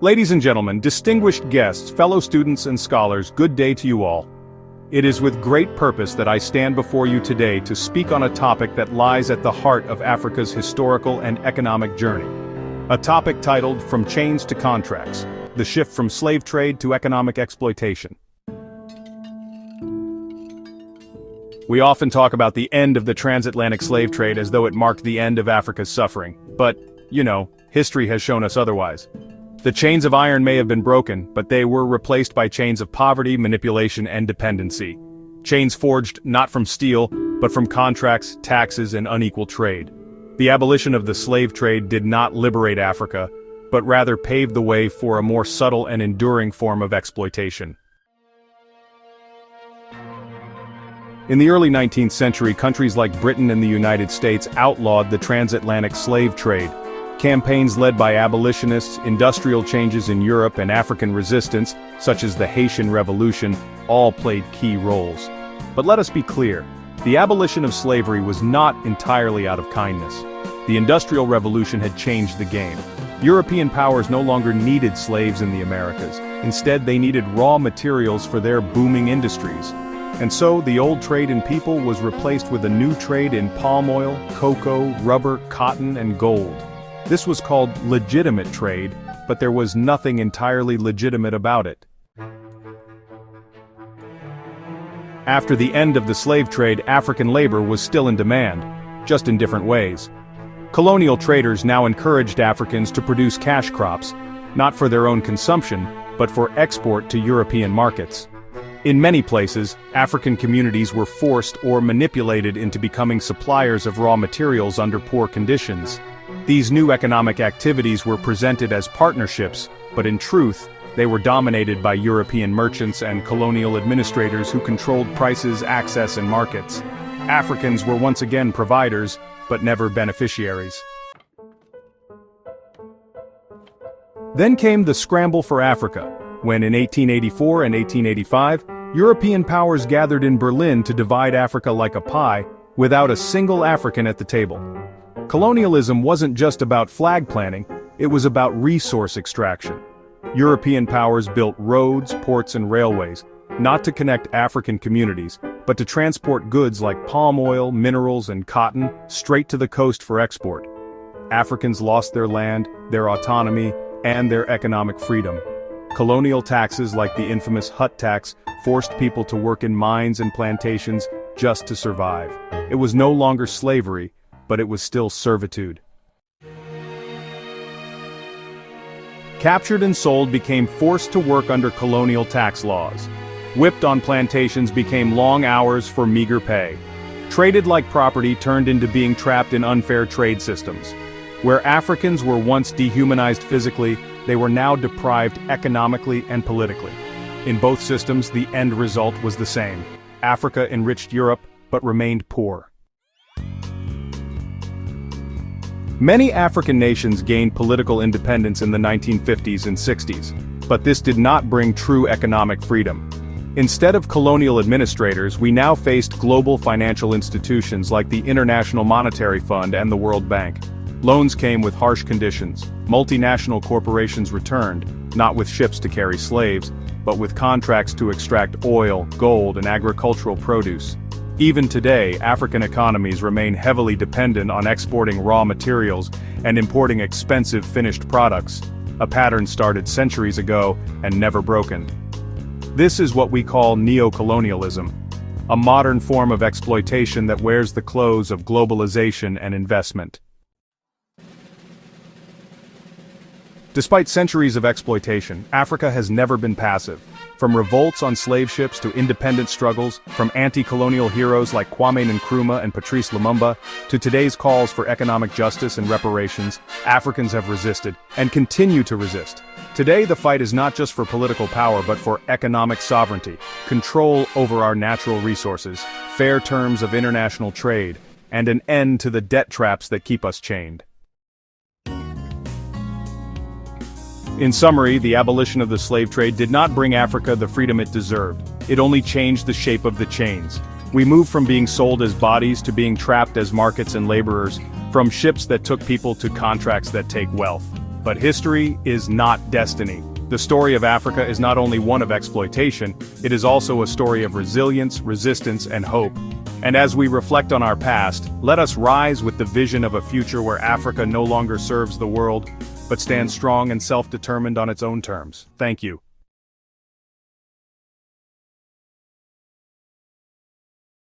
Ladies and gentlemen, distinguished guests, fellow students and scholars, good day to you all. It is with great purpose that I stand before you today to speak on a topic that lies at the heart of Africa's historical and economic journey. A topic titled From Chains to Contracts, the shift from slave trade to economic exploitation. We often talk about the end of the transatlantic slave trade as though it marked the end of Africa's suffering. But, history has shown us otherwise. The chains of iron may have been broken, but they were replaced by chains of poverty, manipulation, and dependency. Chains forged not from steel, but from contracts, taxes, and unequal trade. The abolition of the slave trade did not liberate Africa, but rather paved the way for a more subtle and enduring form of exploitation. In the early 19th century, countries like Britain and the United States outlawed the transatlantic slave trade. Campaigns led by abolitionists, industrial changes in Europe, and African resistance, such as the Haitian Revolution, all played key roles. But let us be clear, the abolition of slavery was not entirely out of kindness. The Industrial Revolution had changed the game. European powers no longer needed slaves in the Americas. Instead, they needed raw materials for their booming industries. And so, the old trade in people was replaced with a new trade in palm oil, cocoa, rubber, cotton, and gold. This was called legitimate trade, but there was nothing entirely legitimate about it. After the end of the slave trade, African labor was still in demand, just in different ways. Colonial traders now encouraged Africans to produce cash crops, not for their own consumption, but for export to European markets. In many places, African communities were forced or manipulated into becoming suppliers of raw materials under poor conditions. These new economic activities were presented as partnerships, but in truth, they were dominated by European merchants and colonial administrators who controlled prices, access, and markets. Africans were once again providers, but never beneficiaries. Then came the scramble for Africa, when in 1884 and 1885, European powers gathered in Berlin to divide Africa like a pie, without a single African at the table. Colonialism wasn't just about flag planting, it was about resource extraction. European powers built roads, ports, and railways, not to connect African communities, but to transport goods like palm oil, minerals, and cotton straight to the coast for export. Africans lost their land, their autonomy, and their economic freedom. Colonial taxes like the infamous Hut tax forced people to work in mines and plantations just to survive. It was no longer slavery, but it was still servitude. Captured and sold became forced to work under colonial tax laws. Whipped on plantations became long hours for meager pay. Traded like property turned into being trapped in unfair trade systems. Where Africans were once dehumanized physically, they were now deprived economically and politically. In both systems, the end result was the same. Africa enriched Europe, but remained poor. Many African nations gained political independence in the 1950s and 60s, but this did not bring true economic freedom. Instead of colonial administrators, we now faced global financial institutions like the International Monetary Fund and the World Bank. Loans came with harsh conditions. Multinational corporations returned, not with ships to carry slaves, but with contracts to extract oil, gold, and agricultural produce. Even today, African economies remain heavily dependent on exporting raw materials and importing expensive finished products, a pattern started centuries ago and never broken. This is what we call neocolonialism, a modern form of exploitation that wears the clothes of globalization and investment. Despite centuries of exploitation, Africa has never been passive. From revolts on slave ships to independence struggles, from anti-colonial heroes like Kwame Nkrumah and Patrice Lumumba, to today's calls for economic justice and reparations, Africans have resisted, and continue to resist. Today the fight is not just for political power but for economic sovereignty, control over our natural resources, fair terms of international trade, and an end to the debt traps that keep us chained. In summary, the abolition of the slave trade did not bring Africa the freedom it deserved. It only changed the shape of the chains. We moved from being sold as bodies to being trapped as markets and laborers, from ships that took people to contracts that take wealth. But history is not destiny. The story of Africa is not only one of exploitation, it is also a story of resilience, resistance, and hope. And as we reflect on our past, let us rise with the vision of a future where Africa no longer serves the world, but stands strong and self-determined on its own terms. Thank you.